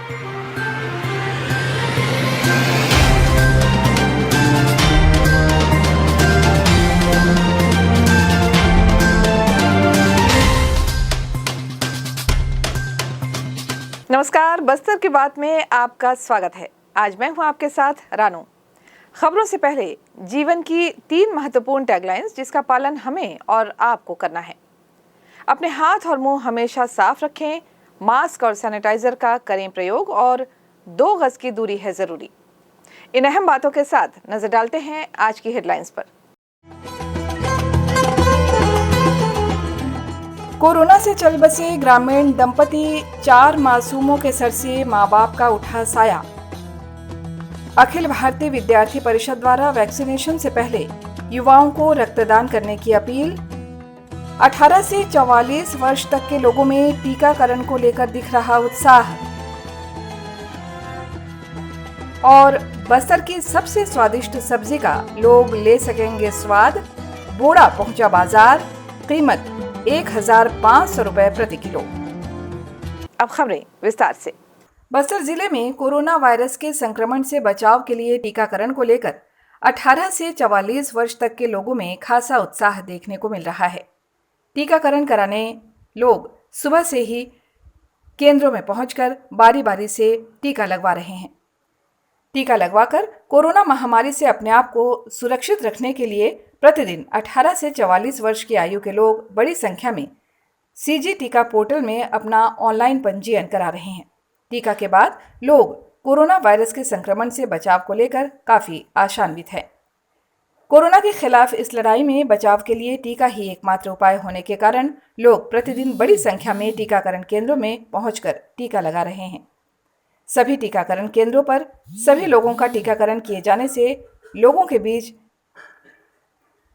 नमस्कार, बस्तर की बात में आपका स्वागत है। आज मैं हूं आपके साथ रानू। खबरों से पहले जीवन की 3 महत्वपूर्ण टैगलाइंस जिसका पालन हमें और आपको करना है। अपने हाथ और मुंह हमेशा साफ रखें, मास्क और सैनिटाइजर का करें प्रयोग और 2 गज की दूरी है जरूरी। इन अहम बातों के साथ नजर डालते हैं आज की हेडलाइंस पर। कोरोना से चल बसे ग्रामीण दंपति, 4 मासूमों के सर से मां बाप का उठा साया। अखिल भारतीय विद्यार्थी परिषद द्वारा वैक्सीनेशन से पहले युवाओं को रक्तदान करने की अपील। 18 से 44 वर्ष तक के लोगों में टीकाकरण को लेकर दिख रहा उत्साह। और बस्तर की सबसे स्वादिष्ट सब्जी का लोग ले सकेंगे स्वाद। बोड़ा पहुंचा बाजार, कीमत 1,500 रुपए प्रति किलो। अब खबरें विस्तार से। बस्तर जिले में कोरोना वायरस के संक्रमण से बचाव के लिए टीकाकरण को लेकर 18 से 44 वर्ष तक के लोगों में खासा उत्साह देखने को मिल रहा है। टीकाकरण कराने लोग सुबह से ही केंद्रों में पहुंचकर बारी बारी से टीका लगवा रहे हैं। टीका लगवाकर कोरोना महामारी से अपने आप को सुरक्षित रखने के लिए प्रतिदिन 18 से 44 वर्ष की आयु के लोग बड़ी संख्या में सीजी टीका पोर्टल में अपना ऑनलाइन पंजीयन करा रहे हैं। टीका के बाद लोग कोरोना वायरस के संक्रमण से बचाव को लेकर काफी आशान्वित हैं। कोरोना के खिलाफ इस लड़ाई में बचाव के लिए टीका ही एकमात्र उपाय होने के कारण लोग प्रतिदिन बड़ी संख्या में टीकाकरण केंद्रों में पहुंचकर टीका लगा रहे हैं। सभी टीकाकरण केंद्रों पर सभी लोगों का टीकाकरण किए जाने से लोगों के बीच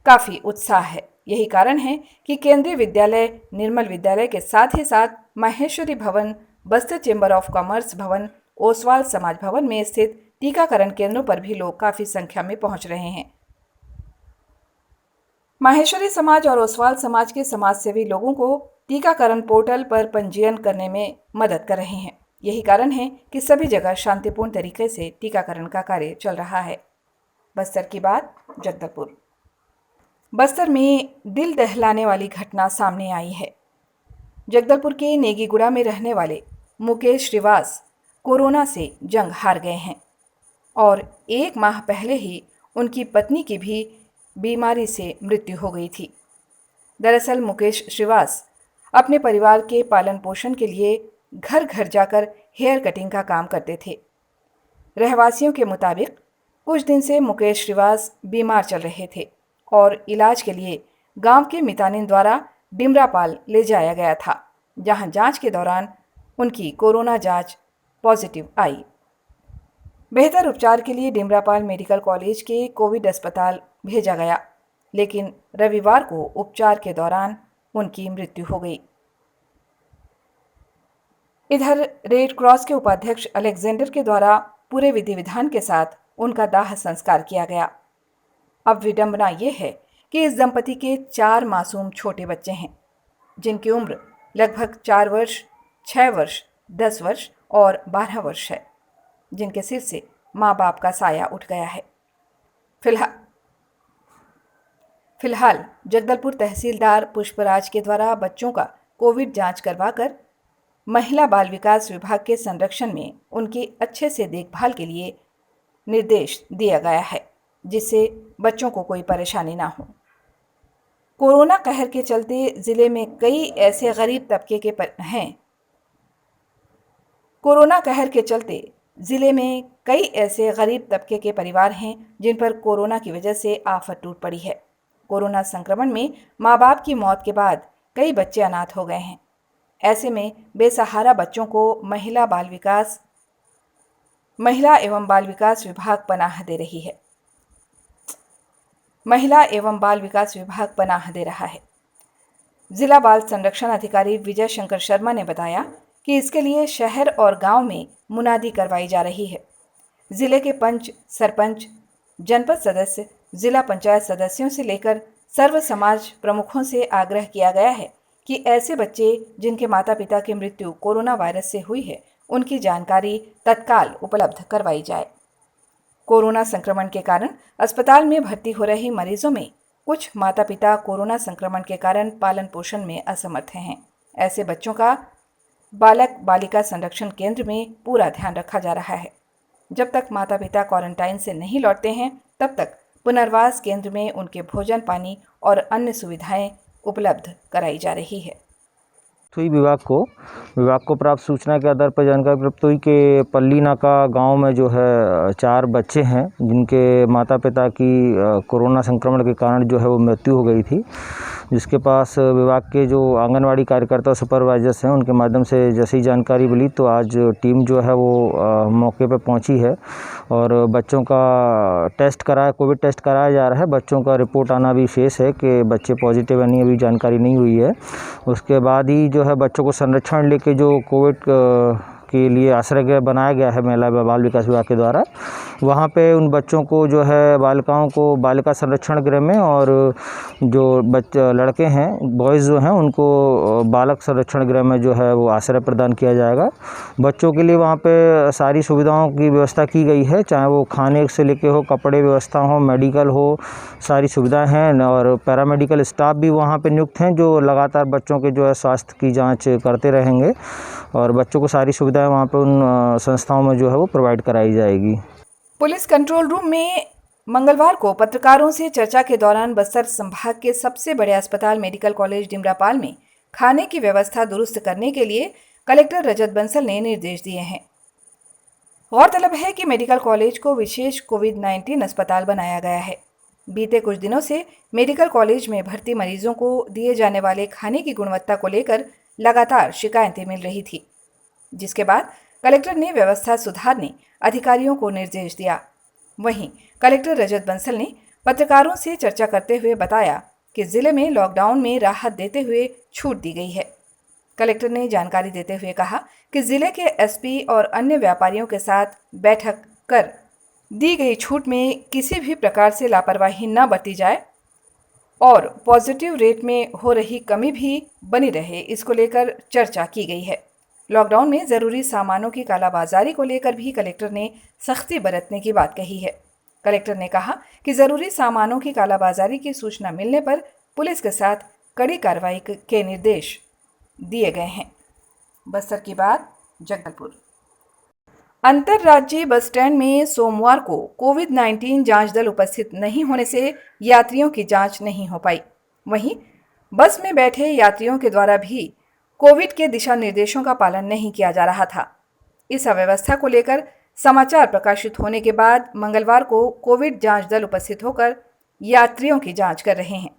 काफी उत्साह है। यही कारण है कि केंद्रीय विद्यालय, निर्मल विद्यालय के साथ ही साथ माहेश्वरी भवन, बस्तर चेंबर ऑफ कॉमर्स भवन, ओसवाल समाज भवन में स्थित टीकाकरण केंद्रों पर भी लोग काफी संख्या में पहुंच रहे हैं। माहेश्वरी समाज और ओसवाल समाज के समाजसेवी लोगों को टीकाकरण पोर्टल पर पंजीयन करने में मदद कर रहे हैं। यही कारण है कि सभी जगह शांतिपूर्ण तरीके से टीकाकरण का कार्य चल रहा है। बस्तर की बात, जगदलपुर। बस्तर में दिल दहलाने वाली घटना सामने आई है। जगदलपुर के नेगीगुड़ा में रहने वाले मुकेश श्रीवास कोरोना से जंग हार गए हैं और 1 माह पहले ही उनकी पत्नी की भी बीमारी से मृत्यु हो गई थी। दरअसल मुकेश श्रीवास अपने परिवार के पालन पोषण के लिए घर घर जाकर हेयर कटिंग का काम करते थे। रहवासियों के मुताबिक कुछ दिन से मुकेश श्रीवास बीमार चल रहे थे और इलाज के लिए गांव के मितानिन द्वारा डिमरापाल ले जाया गया था, जहां जांच के दौरान उनकी कोरोना जांच पॉजिटिव आई। बेहतर उपचार के लिए डिमरापाल मेडिकल कॉलेज के कोविड अस्पताल भेजा गया, लेकिन रविवार को उपचार के दौरान उनकी मृत्यु हो गई। इधर रेड क्रॉस के उपाध्यक्ष अलेक्जेंडर के द्वारा पूरे विधि विधान के साथ उनका दाह संस्कार किया गया। अब विडंबना ये है कि इस दंपति के 4 मासूम छोटे बच्चे हैं, जिनकी उम्र लगभग 4 वर्ष, 6 वर्ष, 10 वर्ष और 12 वर्ष है, जिनके सिर से माँ बाप का साया उठ गया है। फिलहाल जगदलपुर तहसीलदार पुष्पराज के द्वारा बच्चों का कोविड जांच करवाकर महिला बाल विकास विभाग के संरक्षण में उनकी अच्छे से देखभाल के लिए निर्देश दिया गया है, जिससे बच्चों को कोई परेशानी ना हो। कोरोना कहर के चलते जिले में कई ऐसे गरीब तबके के परिवार हैं जिन पर कोरोना की वजह से आफत टूट पड़ी है। कोरोना संक्रमण में माँ बाप की मौत के बाद कई बच्चे अनाथ हो गए हैं। ऐसे में बेसहारा बच्चों को महिला एवं बाल विकास विभाग पनाह दे रहा है। जिला बाल संरक्षण अधिकारी विजय शंकर शर्मा ने बताया कि इसके लिए शहर और गांव में मुनादी करवाई जा रही है। जिले के पंच, सरपंच, जनपद सदस्य, जिला पंचायत सदस्यों से लेकर सर्व समाज प्रमुखों से आग्रह किया गया है कि ऐसे बच्चे जिनके माता पिता की मृत्यु कोरोना वायरस से हुई है, उनकी जानकारी तत्काल उपलब्ध करवाई जाए। कोरोना संक्रमण के कारण अस्पताल में भर्ती हो रहे मरीजों में कुछ माता पिता कोरोना संक्रमण के कारण पालन पोषण में असमर्थ हैं। ऐसे बच्चों का बालक बालिका संरक्षण केंद्र में पूरा ध्यान रखा जा रहा है। जब तक माता पिता क्वारंटाइन से नहीं लौटते हैं तब तक पुनर्वास केंद्र में उनके भोजन पानी और अन्य सुविधाएं उपलब्ध कराई जा रही है। हुई विभाग को प्राप्त सूचना के आधार पर जानकारी प्राप्त हुई कि पल्ली नाका गांव में जो है 4 बच्चे हैं जिनके माता पिता की कोरोना संक्रमण के कारण जो है वो मृत्यु हो गई थी, जिसके पास विभाग के जो आंगनवाड़ी कार्यकर्ता सुपरवाइजर्स हैं उनके माध्यम से जैसे ही जानकारी मिली तो आज टीम जो है वो मौके पर पहुंची है और बच्चों का कोविड टेस्ट कराया जा रहा है। बच्चों का रिपोर्ट आना भी शेष है कि बच्चे पॉजिटिव है नहीं, अभी जानकारी नहीं हुई है। उसके बाद ही जो है बच्चों को संरक्षण लेके जो कोविड के लिए आश्रय गृह बनाया गया है महिला व बाल विकास विभाग के द्वारा, वहाँ पे उन बच्चों को जो है बालिकाओं को बालिका संरक्षण गृह में और जो लड़के हैं बॉयज़ जो हैं उनको बालक संरक्षण गृह में जो है वो आश्रय प्रदान किया जाएगा। बच्चों के लिए वहाँ पे सारी सुविधाओं की व्यवस्था की गई है, चाहे वो खाने से लेके हो, कपड़े व्यवस्था हो, मेडिकल हो, सारी सुविधाएं हैं और पैरामेडिकल स्टाफ भी वहाँ पे नियुक्त हैं जो लगातार बच्चों के जो है स्वास्थ्य की जांच करते रहेंगे और बच्चों को सारी सुविधाएं वहाँ पे उन संस्थाओं में जो है वो प्रोवाइड कराई जाएगी। पुलिस कंट्रोल रूम में मंगलवार को पत्रकारों से चर्चा के दौरान बस्तर संभाग के सबसे बड़े अस्पताल मेडिकल कॉलेज डिमरापाल में खाने की व्यवस्था दुरुस्त करने के लिए कलेक्टर रजत बंसल ने निर्देश दिए हैं। गौरतलब है कि मेडिकल कॉलेज को विशेष कोविड-19 अस्पताल बनाया गया है। बीते कुछ दिनों से मेडिकल कॉलेज में भर्ती मरीजों को दिए जाने वाले खाने की गुणवत्ता को लेकर लगातार शिकायतें मिल रही थी, जिसके बाद कलेक्टर ने व्यवस्था सुधारने अधिकारियों को निर्देश दिया। वहीं कलेक्टर रजत बंसल ने पत्रकारों से चर्चा करते हुए बताया कि जिले में लॉकडाउन में राहत देते हुए छूट दी गई है। कलेक्टर ने जानकारी देते हुए कहा कि जिले के एसपी और अन्य व्यापारियों के साथ बैठक कर दी गई छूट में किसी भी प्रकार से लापरवाही न बरती जाए और पॉजिटिव रेट में हो रही कमी भी बनी रहे, इसको लेकर चर्चा की गई है। लॉकडाउन में जरूरी सामानों की कालाबाजारी को लेकर भी कलेक्टर ने सख्ती बरतने की बात कही है। कलेक्टर ने कहा कि जरूरी सामानों की कालाबाजारी की सूचना मिलने पर पुलिस के साथ कड़ी कार्रवाई के निर्देश दिए गए हैं। बस्तर की बात जगदलपुर। अंतरराज्यीय बस स्टैंड में सोमवार को कोविड-19 जांच दल उपस्थित नहीं होने से यात्रियों की जांच नहीं हो पाई। वहीं बस में बैठे यात्रियों के द्वारा भी कोविड के दिशा निर्देशों का पालन नहीं किया जा रहा था। इस अव्यवस्था को लेकर समाचार प्रकाशित होने के बाद मंगलवार को कोविड जांच दल उपस्थित होकर यात्रियों की जांच कर रहे हैं।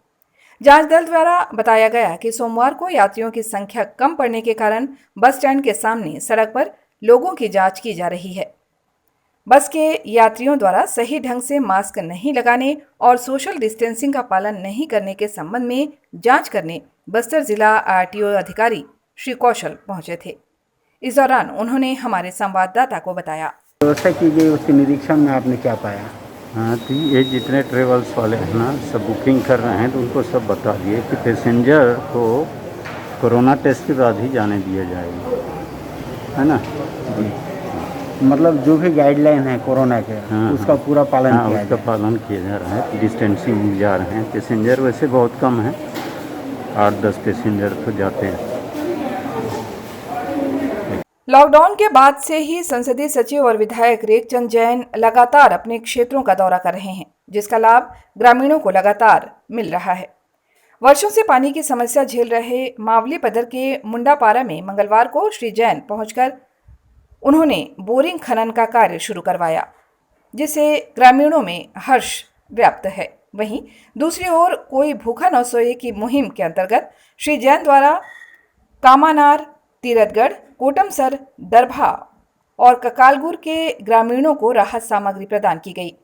जांच दल द्वारा बताया गया कि सोमवार को यात्रियों की संख्या कम पड़ने के कारण बस स्टैंड के सामने सड़क पर लोगों की जांच की जा रही है। बस के यात्रियों द्वारा सही ढंग से मास्क नहीं लगाने और सोशल डिस्टेंसिंग का पालन नहीं करने के संबंध में जांच करने बस्तर जिला आरटीओ अधिकारी श्री कौशल पहुंचे थे। इस दौरान उन्होंने हमारे संवाददाता को बताया, व्यवस्था की गई उसके निरीक्षण में आपने क्या पाया? हाँ, तो ये जितने ट्रेवल्स वाले हैं ना सब बुकिंग कर रहे हैं तो उनको सब बता दिए कि पैसेंजर को कोरोना टेस्ट के बाद ही जाने दिया जाएगा, है ना जी। मतलब जो भी गाइडलाइन है कोरोना के हाँ, उसका पूरा पालन हाँ, किया उसका जाए। पालन किया जा रहा है, डिस्टेंसिंग जा रहे हैं। पैसेंजर वैसे बहुत कम है, 8-10 पैसेंजर तो जाते हैं। लॉकडाउन के बाद से ही संसदीय सचिव और विधायक रेखचंद जैन लगातार अपने क्षेत्रों का दौरा कर रहे हैं, जिसका लाभ ग्रामीणों को लगातार मिल रहा है। वर्षों से पानी की समस्या झेल रहे मावली पदर के मुंडापारा में मंगलवार को श्री जैन पहुंचकर उन्होंने बोरिंग खनन का कार्य शुरू करवाया, जिससे ग्रामीणों में हर्ष व्याप्त है। वहीं दूसरी ओर कोई भूखा न सोए की मुहिम के अंतर्गत श्री जैन द्वारा कामानार, तीरथगढ़, कोटमसर, दरभा और ककालगुर के ग्रामीणों को राहत सामग्री प्रदान की गई।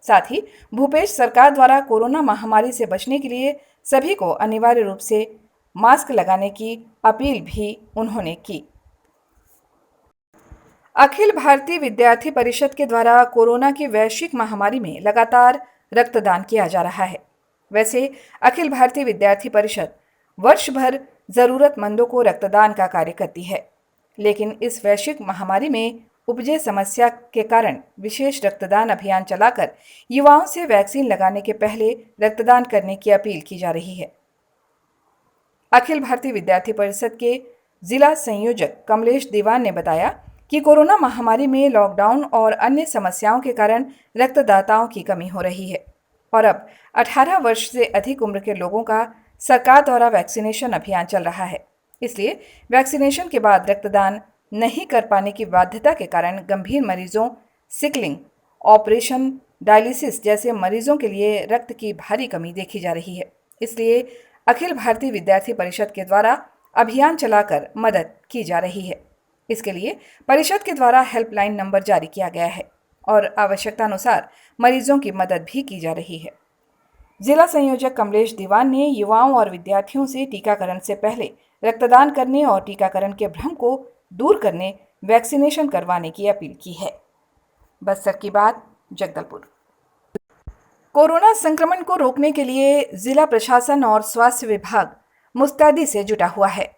साथ ही भूपेश सरकार द्वारा कोरोना महामारी से बचने के लिए सभी को अनिवार्य रूप से मास्क लगाने की अपील भी उन्होंने की। अखिल भारतीय विद्यार्थी परिषद के द्वारा कोरोना की वैश्विक महामारी में लगातार रक्तदान किया जा रहा है। वैसे अखिल भारतीय विद्यार्थी परिषद वर्ष भर जरूरतमंदों को रक्तदान का कार्य करती है। लेकिन इस वैश्विक महामारी में उपजे समस्या के कारण विशेष रक्तदान अभियान चलाकर युवाओं से वैक्सीन लगाने के पहले रक्तदान करने की अपील की जा रही है। अखिल भारतीय विद्यार्थी परिषद के जिला संयोजक कमलेश दीवान ने बताया कि कोरोना महामारी में लॉकडाउन और अन्य समस्याओं के कारण रक्तदाताओं की कमी हो रही है और अब 18 वर्ष से अधिक उम्र के लोगों का सरकार द्वारा वैक्सीनेशन अभियान चल रहा है। इसलिए वैक्सीनेशन के बाद रक्तदान नहीं कर पाने की बाध्यता के कारण गंभीर मरीजों, सिकलिंग, ऑपरेशन, डायलिसिस जैसे मरीजों के लिए रक्त की भारी कमी देखी जा रही है। इसलिए अखिल भारतीय विद्यार्थी परिषद के द्वारा अभियान चलाकर मदद की जा रही है। इसके लिए परिषद के द्वारा हेल्पलाइन नंबर जारी किया गया है और आवश्यकतानुसार मरीजों की मदद भी की जा रही है। जिला संयोजक कमलेश दीवान ने युवाओं और विद्यार्थियों से टीकाकरण से पहले रक्तदान करने और टीकाकरण के भ्रम को दूर करने वैक्सीनेशन करवाने की अपील की है। बस्तर की बात, जगदलपुर। कोरोना संक्रमण को रोकने के लिए जिला प्रशासन और स्वास्थ्य विभाग मुस्तैदी से जुटा हुआ है।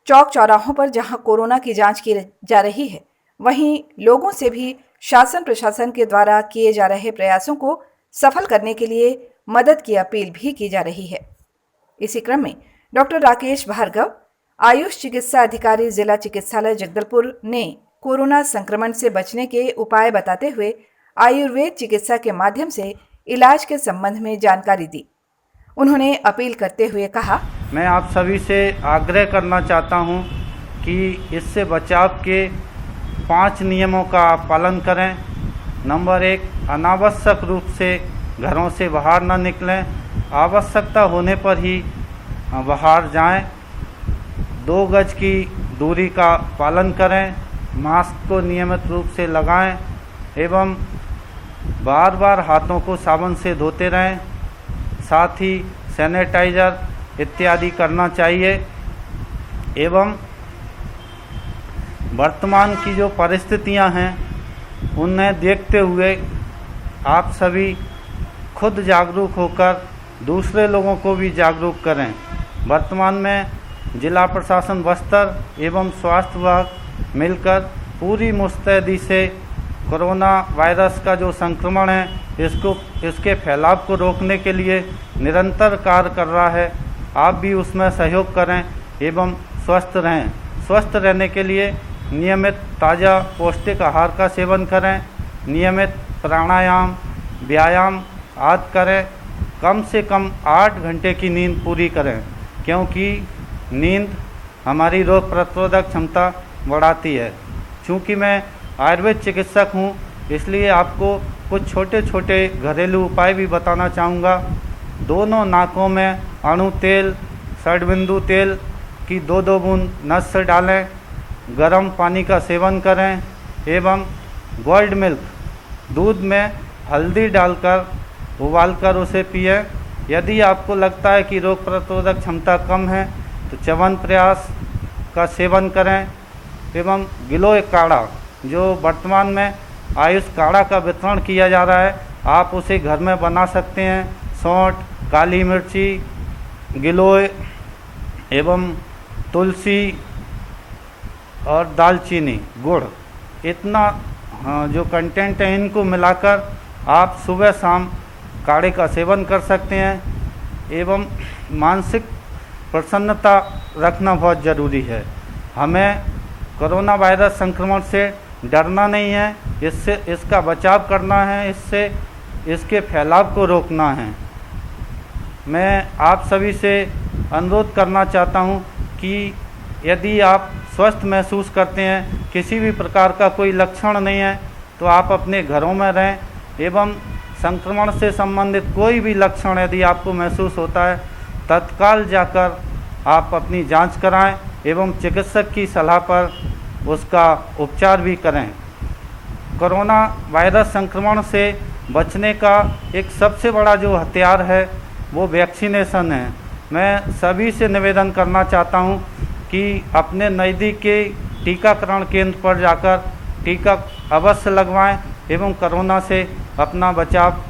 चौक चौराहों पर जहां कोरोना की जांच की जा रही है, वहीं लोगों से भी शासन प्रशासन के द्वारा किए जा रहे प्रयासों को सफल करने के लिए मदद की अपील भी की जा रही है। इसी क्रम में डॉक्टर राकेश भार्गव, आयुष चिकित्सा अधिकारी जिला चिकित्सालय जगदलपुर ने कोरोना संक्रमण से बचने के उपाय बताते हुए आयुर्वेद चिकित्सा के माध्यम से इलाज के संबंध में जानकारी दी। उन्होंने अपील करते हुए कहा, मैं आप सभी से आग्रह करना चाहता हूं कि इससे बचाव के 5 नियमों का पालन करें। नंबर 1, अनावश्यक रूप से घरों से बाहर न निकलें, आवश्यकता होने पर ही बाहर जाएं। 2 गज की दूरी का पालन करें, मास्क को नियमित रूप से लगाएं एवं बार बार हाथों को साबुन से धोते रहें। साथ ही सैनिटाइजर इत्यादि करना चाहिए एवं वर्तमान की जो परिस्थितियां हैं उन्हें देखते हुए आप सभी खुद जागरूक होकर दूसरे लोगों को भी जागरूक करें। वर्तमान में जिला प्रशासन बस्तर एवं स्वास्थ्य विभाग मिलकर पूरी मुस्तैदी से कोरोना वायरस का जो संक्रमण है इसके फैलाव को रोकने के लिए निरंतर कार्य कर रहा है। आप भी उसमें सहयोग करें एवं स्वस्थ रहें। स्वस्थ रहने के लिए नियमित ताज़ा पौष्टिक आहार का सेवन करें, नियमित प्राणायाम, व्यायाम आदि करें। कम से कम 8 घंटे की नींद पूरी करें, क्योंकि नींद हमारी रोग प्रतिरोधक क्षमता बढ़ाती है। चूँकि मैं आयुर्वेद चिकित्सक हूँ, इसलिए आपको कुछ छोटे छोटे घरेलू उपाय भी बताना चाहूँगा। दोनों नाकों में अणु तेल, षड्बिंदु तेल की 2-2 बूंद नस से डालें, गर्म पानी का सेवन करें एवं बॉइल्ड मिल्क दूध में हल्दी डालकर उबालकर उसे पिएं। यदि आपको लगता है कि रोग प्रतिरोधक क्षमता कम है तो च्यवनप्राश का सेवन करें एवं गिलोय काढ़ा, जो वर्तमान में आयुष काढ़ा का वितरण किया जा रहा है, आप उसे घर में बना सकते हैं। सौंठ, काली मिर्ची, गिलोय एवं तुलसी और दालचीनी, गुड़, इतना जो कंटेंट है इनको मिलाकर आप सुबह शाम काढ़े का सेवन कर सकते हैं। एवं मानसिक प्रसन्नता रखना बहुत ज़रूरी है। हमें कोरोना वायरस संक्रमण से डरना नहीं है, इसका बचाव करना है, इसके फैलाव को रोकना है। मैं आप सभी से अनुरोध करना चाहता हूं कि यदि आप स्वस्थ महसूस करते हैं, किसी भी प्रकार का कोई लक्षण नहीं है, तो आप अपने घरों में रहें एवं संक्रमण से संबंधित कोई भी लक्षण यदि आपको महसूस होता है, तत्काल जाकर आप अपनी जांच कराएं एवं चिकित्सक की सलाह पर उसका उपचार भी करें। कोरोना वायरस संक्रमण से बचने का एक सबसे बड़ा जो हथियार है वो वैक्सीनेशन है। मैं सभी से निवेदन करना चाहता हूं कि अपने नज़दीक के टीकाकरण केंद्र पर जाकर टीका अवश्य लगवाएं एवं कोरोना से अपना बचाव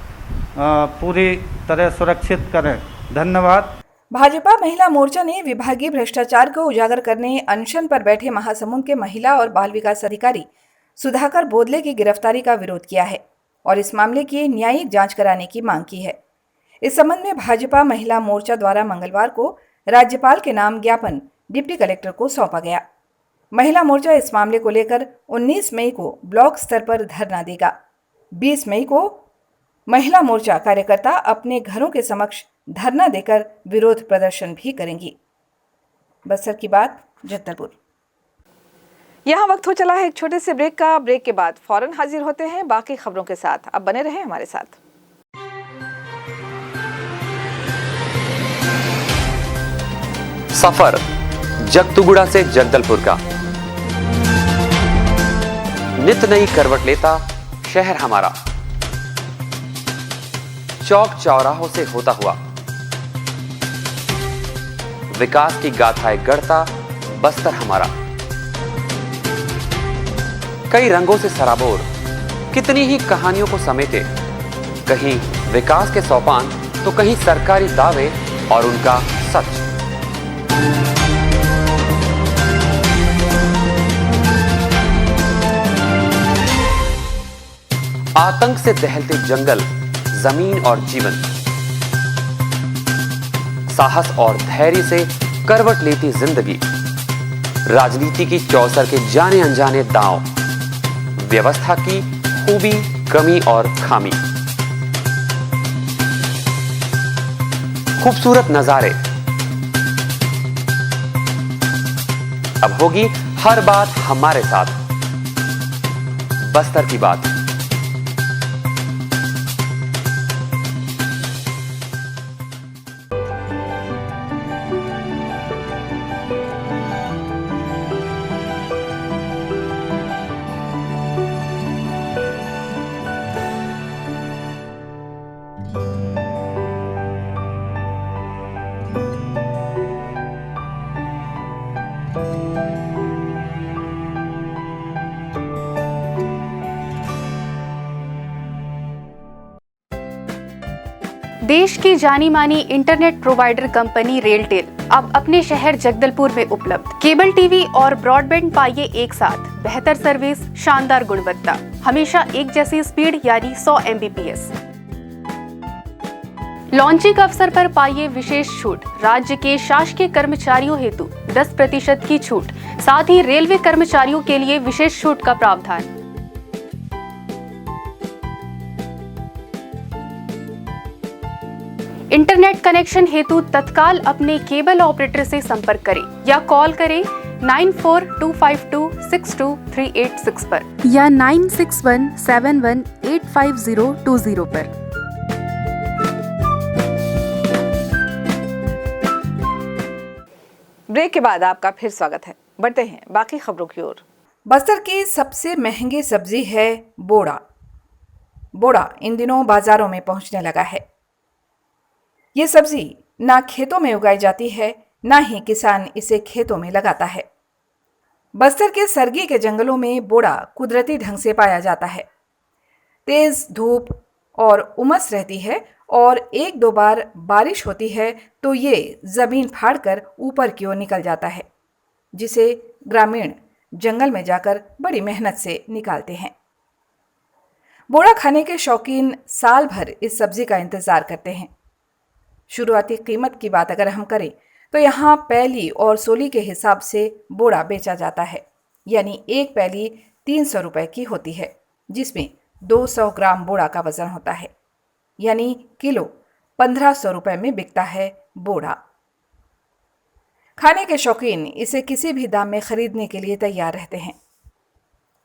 पूरी तरह सुरक्षित करें। धन्यवाद। भाजपा महिला मोर्चा ने विभागीय भ्रष्टाचार को उजागर करने अनशन पर बैठे महासमुंद के महिला और बाल विकास अधिकारी सुधाकर बोदले की गिरफ्तारी का विरोध किया है और इस मामले की न्यायिक जांच कराने की मांग की है। इस संबंध में भाजपा महिला मोर्चा द्वारा मंगलवार को राज्यपाल के नाम ज्ञापन डिप्टी कलेक्टर को सौंपा गया। महिला मोर्चा इस मामले को लेकर 19 मई को ब्लॉक स्तर पर धरना देगा। 20 मई को महिला मोर्चा कार्यकर्ता अपने घरों के समक्ष धरना देकर विरोध प्रदर्शन भी करेंगी। बस्तर की बात, जगदलपुर। यहाँ वक्त हो चला है एक छोटे से ब्रेक का। ब्रेक के बाद फौरन हाजिर होते हैं बाकी खबरों के साथ। अब बने रहें हमारे साथ। सफर जगतुगुड़ा से जगदलपुर का नित नई करवट लेता शहर हमारा, चौक चौराहों से होता हुआ विकास की गाथाएं गढ़ता बस्तर हमारा। कई रंगों से सराबोर कितनी ही कहानियों को समेटे, कहीं विकास के सोपान तो कहीं सरकारी दावे और उनका सच। आतंक से दहलते जंगल, जमीन और जीवन, साहस और धैर्य से करवट लेती जिंदगी, राजनीति की चौसर के जाने अनजाने दांव, व्यवस्था की खूबी, कमी और खामी, खूबसूरत नजारे। अब होगी हर बात हमारे साथ, बस्तर की बात। देश की जानी मानी इंटरनेट प्रोवाइडर कंपनी रेलटेल अब अपने शहर जगदलपुर में उपलब्ध। केबल टीवी और ब्रॉडबैंड पाइए एक साथ, बेहतर सर्विस, शानदार गुणवत्ता, हमेशा एक जैसी स्पीड यानी 100 Mbps। लॉन्चिंग अवसर पर पाइए विशेष छूट, राज्य के शासकीय कर्मचारियों हेतु 10% की छूट, साथ ही रेलवे कर्मचारियों के लिए विशेष छूट का प्रावधान। इंटरनेट कनेक्शन हेतु तत्काल अपने केबल ऑपरेटर से संपर्क करें या कॉल करें 9425262386 पर या 9617185020 पर। ब्रेक के बाद आपका फिर स्वागत है। बढ़ते हैं बाकी खबरों की ओर। बस्तर की सबसे महंगी सब्जी है बोड़ा। बोड़ा इन दिनों बाजारों में पहुंचने लगा है। ये सब्जी ना खेतों में उगाई जाती है, ना ही किसान इसे खेतों में लगाता है। बस्तर के सरगी के जंगलों में बोड़ा कुदरती ढंग से पाया जाता है। तेज धूप और उमस रहती है और एक दो बार बारिश होती है तो ये जमीन फाड़कर ऊपर की ओर निकल जाता है, जिसे ग्रामीण जंगल में जाकर बड़ी मेहनत से निकालते हैं। बोड़ा खाने के शौकीन साल भर इस सब्जी का इंतजार करते हैं। शुरुआती कीमत की बात अगर हम करें तो यहाँ पैली और सोली के हिसाब से बोड़ा बेचा जाता है, यानी एक पैली 300 रुपए की होती है, जिसमें 200 ग्राम बोड़ा का वजन होता है, यानी किलो 1500 रुपए में बिकता है बोड़ा। खाने के शौकीन इसे किसी भी दाम में खरीदने के लिए तैयार रहते हैं।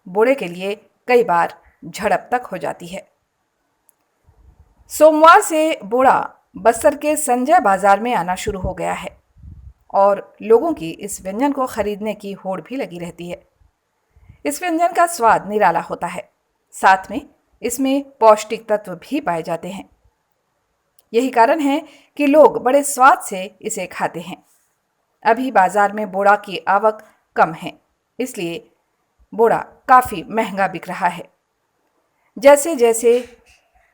बोड़े के लिए कई बार झड़प तक हो जाती है। सोमवार से बोड़ा बस्तर के संजय बाजार में आना शुरू हो गया है और लोगों की इस व्यंजन को खरीदने की होड़ भी लगी रहती है। इस व्यंजन का स्वाद निराला होता है, साथ में इसमें पौष्टिक तत्व भी पाए जाते हैं। यही कारण है कि लोग बड़े स्वाद से इसे खाते हैं। अभी बाजार में बोड़ा की आवक कम है, इसलिए बोड़ा काफ़ी महंगा बिक रहा है। जैसे जैसे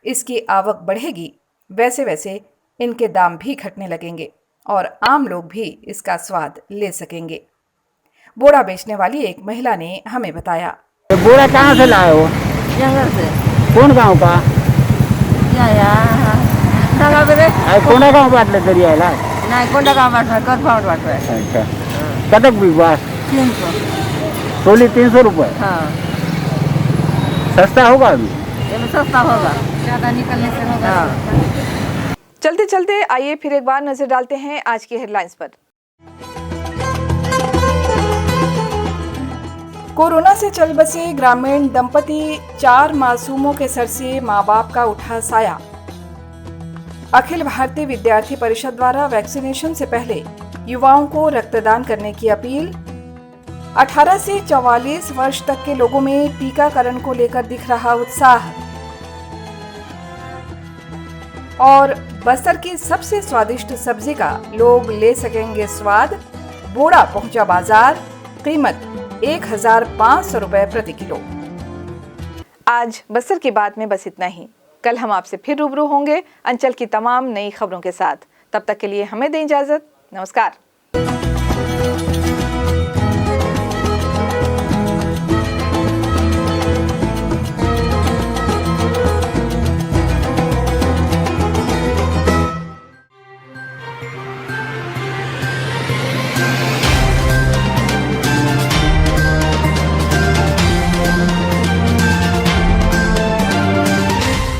इसकी आवक बढ़ेगी वैसे वैसे इनके दाम भी घटने लगेंगे। और आम लोग भी इसका स्वाद ले सकेंगे। बोड़ा बेचने वाली एक महिला ने हमें बताया। ये बोरा कहाँ से लाए हो? जंगल से कौन गांव का? कोना गांव बात ले दरिया ला। नहीं कोंडा का बात है, कर पाउंड बात है। अच्छा, कतक बिकवा? 300। तोली 300 रुपये। हाँ, सस्ता होगा अभी? ये भी सस्ता होगा, ज़्यादा निकलने से होगा। हाँ। चलते चलते आइए फिर एक बार नजर डालते हैं आज की हेडलाइंस पर। कोरोना से चल बसे ग्रामीण दंपति, 4 मासूमों के सर से मां बाप का उठा साया। अखिल भारतीय विद्यार्थी परिषद द्वारा वैक्सीनेशन से पहले युवाओं को रक्तदान करने की अपील। 18 से 44 वर्ष तक के लोगों में टीकाकरण को लेकर दिख रहा उत्साह। और बस्तर की सबसे स्वादिष्ट सब्जी का लोग ले सकेंगे स्वाद। बोड़ा पहुंचा बाजार, कीमत 1500 रुपए प्रति किलो। आज बस्तर की बात में बस इतना ही। कल हम आपसे फिर रूबरू होंगे अंचल की तमाम नई खबरों के साथ। तब तक के लिए हमें दें इजाजत। नमस्कार।